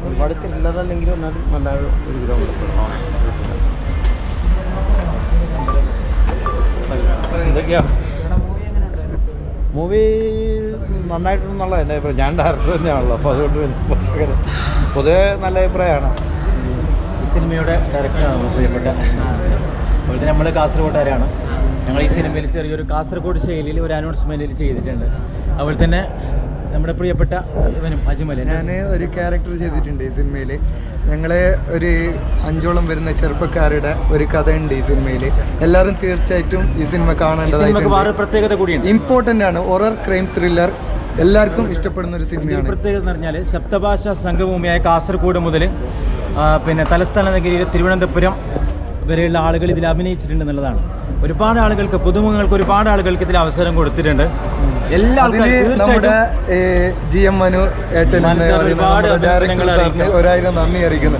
ഒരുപാട് ത്രില്ലറല്ലെങ്കിലും എന്നാലും നല്ല ഒരു എന്തൊക്കെയാ മൂവി നന്നായിട്ടുണ്ടെന്നുള്ള എൻ്റെ അഭിപ്രായം. ഞാൻ ഡയറക്ടർ തന്നെയാണല്ലോ, അപ്പോൾ അതുകൊണ്ട് പൊതുവെ നല്ല അഭിപ്രായമാണ്. ഈ സിനിമയുടെ ഡയറക്ടറാണ് നമ്മൾ പ്രിയപ്പെട്ട. അതുപോലെ നമ്മൾ കാസർഗോട്ടുകാരാണ്. ഞങ്ങൾ ഈ സിനിമയിൽ ചെറിയൊരു കാസർഗോഡ് ശൈലിയിൽ ഒരു അനൗൺസ്മെൻറ്റിൽ ചെയ്തിട്ടുണ്ട്. അതുപോലെ തന്നെ നമ്മുടെ പ്രിയപ്പെട്ട ഇവനും അജ്മൽ, ഞാൻ ഒരു ക്യാരക്ടർ ചെയ്തിട്ടുണ്ട് ഈ സിനിമയിൽ. ഞങ്ങൾ ഒരു 5ഓളം വരുന്ന ചെറുപ്പക്കാരുടെ ഒരു കഥയുണ്ട് ഈ സിനിമയിൽ. എല്ലാവരും തീർച്ചയായിട്ടും ഈ സിനിമ കാണേണ്ടതായിട്ട്. പ്രത്യേകത കൂടിയുണ്ട്, ഇമ്പോർട്ടൻ്റ് ആണ്. ഹൊറർ ക്രൈം ത്രില്ലർ എല്ലാവർക്കും ഇഷ്ടപ്പെടുന്ന ഒരു സിനിമയാണ്. പ്രത്യേകത എന്ന് പറഞ്ഞാൽ സപ്തഭാഷാ സംഗമഭൂമിയായ കാസർഗോഡ് മുതൽ പിന്നെ തലസ്ഥാന നഗരിയിലെ തിരുവനന്തപുരം വരെയുള്ള ആളുകൾ ഇതിൽ അഭിനയിച്ചിട്ടുണ്ട് എന്നുള്ളതാണ്. ഒരുപാട് ആളുകൾക്ക്, പുതുമുഖങ്ങൾക്ക് ഒരുപാട് ആളുകൾക്ക് ഇതിൽ അവസരം കൊടുത്തിട്ടുണ്ട്. എല്ലാ GM മനു ഒരായിരം നന്ദി അറിയിക്കുന്നു.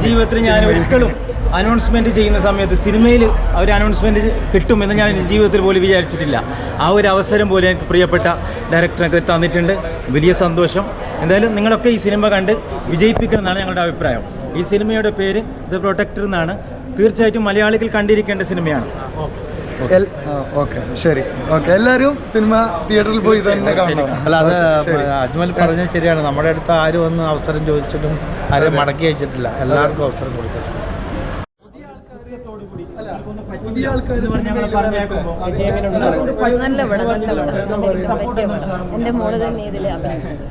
ജീവിതത്തിൽ ഞാൻ ഒരിക്കലും അനൗൺസ്മെന്റ് ചെയ്യുന്ന സമയത്ത് സിനിമയിൽ ഒരു അനൗൺസ്മെന്റ് കിട്ടുമെന്ന് ഞാൻ എൻ്റെ ജീവിതത്തിൽ പോലും വിചാരിച്ചിട്ടില്ല. ആ ഒരു അവസരം പോലെ എനിക്ക് പ്രിയപ്പെട്ട ഡയറക്ടറൊക്കെ തന്നിട്ടുണ്ട്. വലിയ സന്തോഷം. എന്തായാലും നിങ്ങളൊക്കെ ഈ സിനിമ കണ്ട് വിജയിപ്പിക്കണം എന്നാണ് ഞങ്ങളുടെ അഭിപ്രായം. ഈ സിനിമയുടെ പേര് ദ പ്രൊട്ടക്ടർ എന്നാണ്. തീർച്ചയായിട്ടും മലയാളികൾ കണ്ടിരിക്കേണ്ട സിനിമയാണ്. ഓക്കെ, ശരി, ഓക്കെ. എല്ലാവരും സിനിമ തിയേറ്ററിൽ പോയി തന്നെ കാണണം. അല്ല, അത് അജ്മൽ പറഞ്ഞത് ശരിയാണ്. നമ്മുടെ അടുത്ത് ആരും ഒന്നും അവസരം ചോദിച്ചിട്ടും ആരും മടക്കി അയച്ചിട്ടില്ല. എല്ലാവർക്കും അവസരം കൊടുത്തിട്ടുണ്ട്. പുതിയ ആൾക്കാർ എന്റെ മോള് തന്നെ ഇതിൽ അഭിനയിച്ചത്.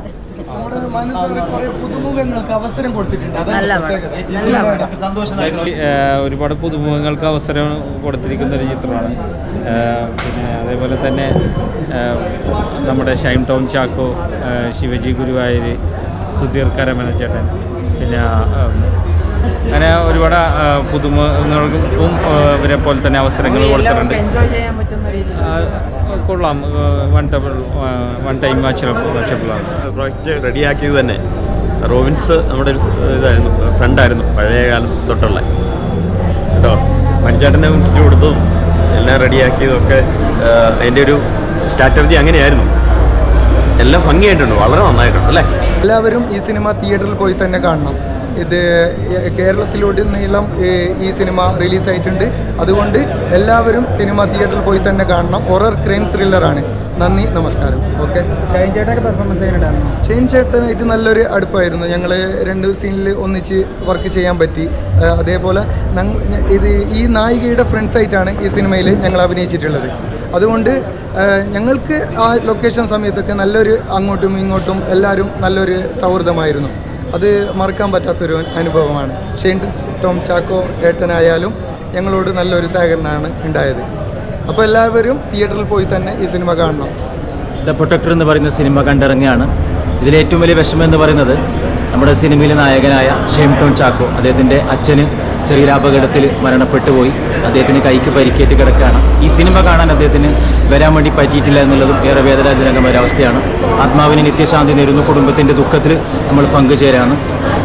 പുതുമുഖങ്ങൾക്ക് അവസരം കൊടുത്തിട്ടുണ്ട്. ഒരുപാട് പുതുമുഖങ്ങൾക്ക് അവസരം കൊടുത്തിരിക്കുന്ന ഒരു ചിത്രമാണ്. പിന്നെ അതേപോലെ തന്നെ നമ്മുടെ ഷൈൻ ടോം ചാക്കോ, ശിവജി ഗുരുവായൂർ, സുധീർ കരമനച്ചേട്ടൻ, പിന്നെ അങ്ങനെ ഒരുപാട് പുതുമുഖങ്ങൾക്കും ഇവരെ പോലെ തന്നെ അവസരങ്ങൾ കൊടുത്തിട്ടുണ്ട്. കൊള്ളാം. വൺ ടൈം വാച്ചബിളാണ്. പ്രോജക്റ്റ് റെഡിയാക്കിയത് തന്നെ റോബിൻസ് നമ്മുടെ ഒരു ഇതായിരുന്നു, ഫ്രണ്ടായിരുന്നു പഴയ കാലം തൊട്ടുള്ള കേട്ടോ. മണിച്ചേട്ടനെ മുൻപിച്ച് കൊടുത്തതും എല്ലാം റെഡിയാക്കിയതും ഒക്കെ അതിൻ്റെ ഒരു സ്ട്രാറ്റജി അങ്ങനെയായിരുന്നു. എല്ലാം ഭംഗിയായിട്ടുണ്ട്, വളരെ നന്നായിട്ടുണ്ട് അല്ലേ. എല്ലാവരും ഈ സിനിമ തിയേറ്ററിൽ പോയി തന്നെ കാണണം. ഇത് കേരളത്തിലുടനീളം ഈ സിനിമ റിലീസായിട്ടുണ്ട്. അതുകൊണ്ട് എല്ലാവരും സിനിമ തിയേറ്ററിൽ പോയി തന്നെ കാണണം. ഹൊറർ ക്രൈം ത്രില്ലറാണ്. നന്ദി, നമസ്കാരം. ഓക്കെ. ഷൈൻ ചേട്ടനൊക്കെ പെർഫോമൻസ് ചെയ്യുന്നുണ്ടായിരുന്നു. ഷൈൻ ചേട്ടനായിട്ട് നല്ലൊരു അടുപ്പമായിരുന്നു. ഞങ്ങൾ 2 സീനിൽ ഒന്നിച്ച് വർക്ക് ചെയ്യാൻ പറ്റി. അതേപോലെ ഈ നായികയുടെ ഫ്രണ്ട്സായിട്ടാണ് ഈ സിനിമയിൽ ഞങ്ങൾ അഭിനയിച്ചിട്ടുള്ളത്. അതുകൊണ്ട് ഞങ്ങൾക്ക് ആ ലൊക്കേഷൻ സമയത്തൊക്കെ നല്ലൊരു അങ്ങോട്ടും ഇങ്ങോട്ടും എല്ലാവരും നല്ലൊരു സൗഹൃദമായിരുന്നു. അത് മറക്കാൻ പറ്റാത്തൊരു അനുഭവമാണ്. ഷെയ്ൻ ടോം ചാക്കോ ഏട്ടനായാലും ഞങ്ങളോട് നല്ലൊരു സഹകരണമാണ് ഉണ്ടായത്. അപ്പോൾ എല്ലാവരും തിയേറ്ററിൽ പോയി തന്നെ ഈ സിനിമ കാണണം. ദ പ്രൊട്ടക്ടർ എന്ന് പറയുന്ന സിനിമ കണ്ടിറങ്ങിയാണ്. ഇതിലേറ്റവും വലിയ വിഷമം എന്ന് പറയുന്നത് നമ്മുടെ സിനിമയിലെ നായകനായ ഷെയ്ൻ ടോം ചാക്കോ, അദ്ദേഹത്തിൻ്റെ അച്ഛന് ചെറിയൊരു അപകടത്തിൽ മരണപ്പെട്ടു പോയി. അദ്ദേഹത്തിന് കൈക്ക് പരിക്കേറ്റ് കിടക്കുകയാണ്. ഈ സിനിമ കാണാൻ അദ്ദേഹത്തിന് വരാൻ വേണ്ടി പറ്റിയിട്ടില്ല എന്നുള്ളതും ഏറെ വേദനാജനകമായ ഒരവസ്ഥയാണ്. ആത്മാവിന് നിത്യശാന്തി നേരുന്നു. കുടുംബത്തിൻ്റെ ദുഃഖത്തിൽ നമ്മൾ പങ്കുചേരാണ്.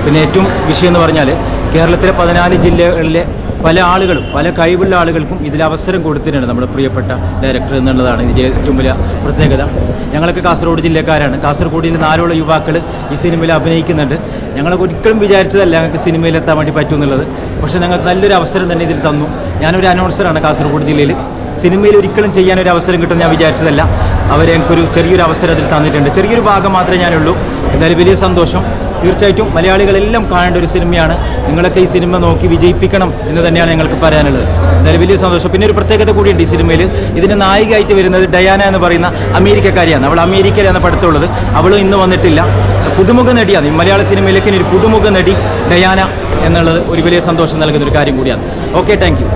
പിന്നെ ഏറ്റവും വിഷയം എന്ന് പറഞ്ഞാൽ കേരളത്തിലെ 14 ജില്ലകളിലെ പല ആളുകളും, പല കഴിവുള്ള ആളുകൾക്കും ഇതിൽ അവസരം കൊടുത്തിട്ടുണ്ട് നമ്മുടെ പ്രിയപ്പെട്ട ഡയറക്ടർ എന്നുള്ളതാണ് ഇതിൻ്റെ ഏറ്റവും വലിയ പ്രത്യേകത. ഞങ്ങളൊക്കെ കാസർഗോഡ് ജില്ലക്കാരാണ്. കാസർഗോഡിൽ 4 യുവാക്കൾ ഈ സിനിമയിൽ അഭിനയിക്കുന്നുണ്ട്. ഞങ്ങളൊക്കെ ഒരിക്കലും വിചാരിച്ചതല്ല ഞങ്ങൾക്ക് സിനിമയിലെത്താൻ വേണ്ടി പറ്റും എന്നുള്ളത്. പക്ഷേ ഞങ്ങൾക്ക് നല്ലൊരു അവസരം തന്നെ ഇതിൽ തന്നു. ഞാനൊരു അനൗൺസറാണ് കാസർഗോഡ് ജില്ലയിൽ. സിനിമയിൽ ഒരിക്കലും ചെയ്യാനൊരു അവസരം കിട്ടും ഞാൻ വിചാരിച്ചതല്ല. അവരെനിക്കൊരു ചെറിയൊരു അവസരം അതിൽ തന്നിട്ടുണ്ട്. ചെറിയൊരു ഭാഗം മാത്രമേ ഞാനുള്ളൂ. എന്തായാലും വലിയ സന്തോഷം. തീർച്ചയായിട്ടും മലയാളികളെല്ലാം കാണേണ്ട ഒരു സിനിമയാണ്. നിങ്ങളൊക്കെ ഈ സിനിമ നോക്കി വിജയിപ്പിക്കണം എന്ന് തന്നെയാണ് ഞങ്ങൾക്ക് പറയാനുള്ളത്. എന്തായാലും വലിയ സന്തോഷം. പിന്നെ ഒരു പ്രത്യേകത കൂടിയുണ്ട് ഈ സിനിമയിൽ. ഇതിൻ്റെ നായികയായിട്ട് വരുന്നത് ഡയാന എന്ന് പറയുന്ന അമേരിക്കക്കാരിയാണ്. അവൾ അമേരിക്കയിലാണ് പഠിത്തമുള്ളത്. അവളും ഇന്ന് വന്നിട്ടില്ല. പുതുമുഖ നടിയാണ്. മലയാള സിനിമയിലേക്ക് ഒരു പുതുമുഖ നടി ഡയാന എന്നുള്ളത് ഒരു വലിയ സന്തോഷം നൽകുന്ന ഒരു കാര്യം കൂടിയാണ്. Okay, thank you.